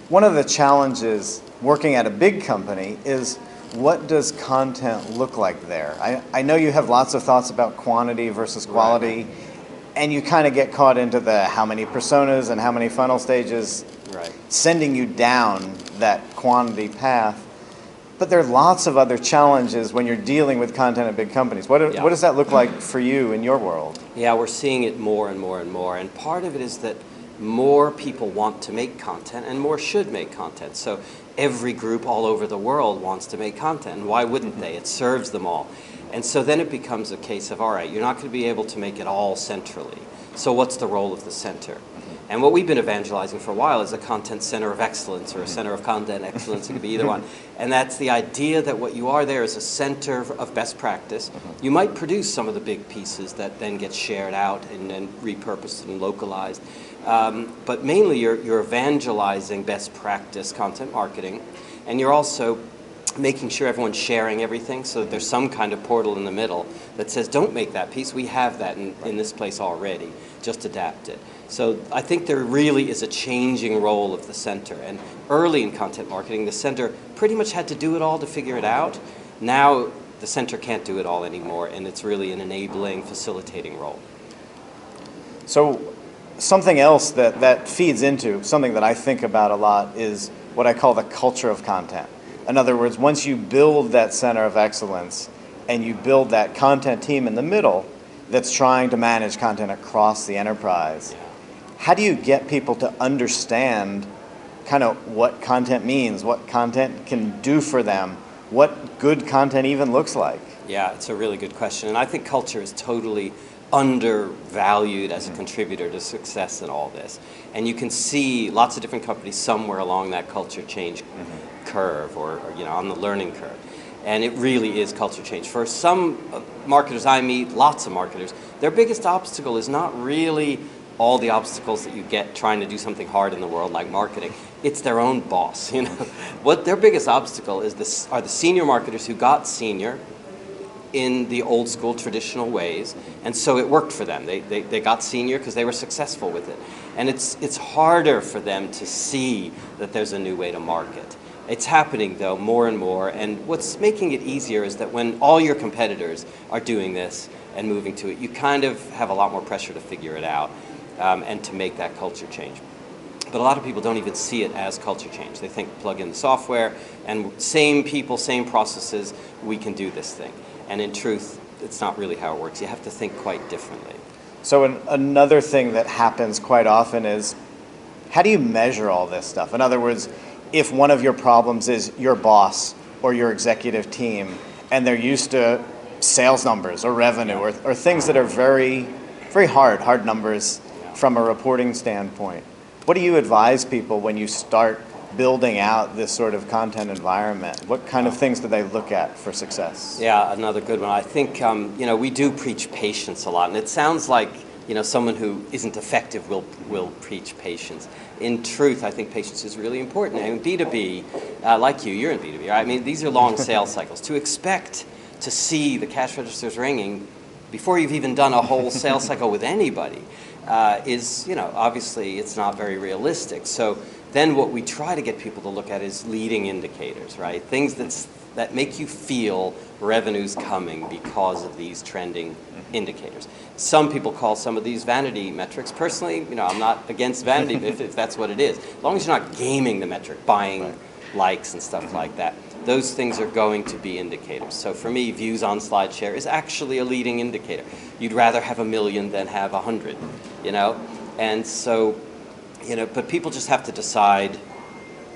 One of the challenges working at a big company is, what does content look like there? I know you have lots of thoughts about quantity versus quality, Right. and you kind of get caught into the how many personas and how many funnel stages, Right. sending you down that quantity path. But there are lots of other challenges when you're dealing with content at big companies. What does that look like for you in your world? Yeah, we're seeing it more and more and more. And part of it is that more people want to make content and more should make content. So every group all over the world wants to make content. And why wouldn't they? It serves them all. And so then it becomes a case of, all right, you're not going to be able to make it all centrally. So what's the role of the center? And what we've been evangelizing for a while is a content center of excellence or a center of content excellence. It could be either one. And that's the idea that what you are there is a center of best practice. You might produce some of the big pieces that then get shared out and then repurposed and localized. But mainly you're evangelizing best practice content marketing. And you're also making sure everyone's sharing everything so that there's some kind of portal in the middle that says, don't make that piece. We have that in this place already. Just adapt it. So I think there really is a changing role of the center. And early in content marketing, the center pretty much had to do it all to figure it out. Now the center can't do it all anymore, and it's really an enabling, facilitating role. So something else that feeds into, something that I think about a lot, is what I call the culture of content. In other words, once you build that center of excellence and you build that content team in the middle that's trying to manage content across the enterprise, how do you get people to understand kind of what content means, what content can do for them, what good content even looks like? Yeah, it's a really good question. And I think culture is totally undervalued as a contributor to success in all this. And you can see lots of different companies somewhere along that culture change curve or on the learning curve. And it really is culture change. For some marketers I meet, lots of marketers, their biggest obstacle is not really all the obstacles that you get trying to do something hard in the world like marketing. It's their own boss. What their biggest obstacle are the senior marketers who got senior in the old school traditional ways, and so it worked for them. They got senior because they were successful with it. And it's harder for them to see that there's a new way to market. It's happening, though, more and more, and what's making it easier is that when all your competitors are doing this and moving to it, you kind of have a lot more pressure to figure it out and to make that culture change. But a lot of people don't even see it as culture change. They think plug in the software, and same people, same processes, we can do this thing. And in truth, it's not really how it works. You have to think quite differently. So another thing that happens quite often is, how do you measure all this stuff? In other words, if one of your problems is your boss or your executive team, and they're used to sales numbers or revenue or things that are very, very hard numbers from a reporting standpoint, what do you advise people when you start building out this sort of content environment? What kind of things do they look at for success? Yeah, another good one. I think we do preach patience a lot, and it sounds like someone who isn't effective will preach patience. In truth, I think patience is really important. And B2B, like you're in B2B, right? I mean, these are long sales cycles. To expect to see the cash registers ringing before you've even done a whole sales cycle with anybody is, obviously it's not very realistic. So then what we try to get people to look at is leading indicators, right? Things that make you feel revenue's coming because of these trending indicators. Some people call some of these vanity metrics. Personally, I'm not against vanity if that's what it is. As long as you're not gaming the metric, buying likes and stuff like that. Those things are going to be indicators. So for me, views on SlideShare is actually a leading indicator. You'd rather have 1 million than have 100, And so, but people just have to decide,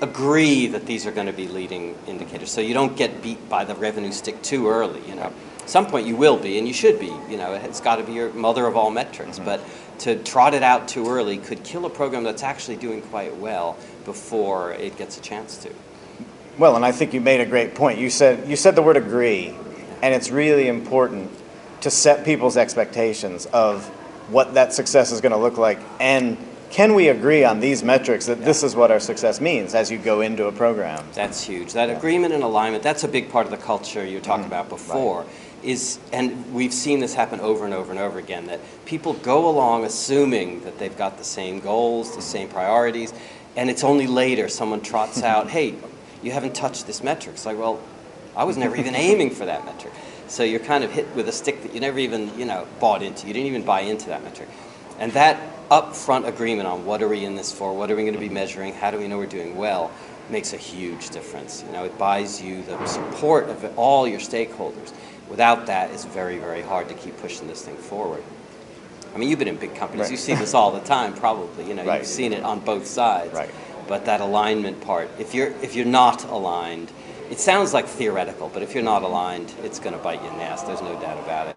agree that these are going to be leading indicators. So you don't get beat by the revenue stick too early, At some point you will be, and you should be, It's got to be your mother of all metrics. But to trot it out too early could kill a program that's actually doing quite well before it gets a chance to. Well, and I think you made a great point. You said the word agree, and it's really important to set people's expectations of what that success is going to look like, and can we agree on these metrics that this is what our success means as you go into a program? That's huge. That agreement and alignment, that's a big part of the culture you were talking about before. Right. And we've seen this happen over and over and over again, that people go along assuming that they've got the same goals, the same priorities, And it's only later someone trots out, hey, you haven't touched this metric. It's like, well, I was never even aiming for that metric. So you're kind of hit with a stick that you never even, bought into. You didn't even buy into that metric. And that upfront agreement on what are we in this for, what are we going to be measuring, how do we know we're doing well, makes a huge difference. It buys you the support of all your stakeholders. Without that, it's very, very hard to keep pushing this thing forward. I mean, you've been in big companies. Right. You see this all the time, probably. Right. You've seen it on both sides. Right. But that alignment part, if you're not aligned, it sounds like theoretical, but if you're not aligned, it's going to bite you in the ass. There's no doubt about it.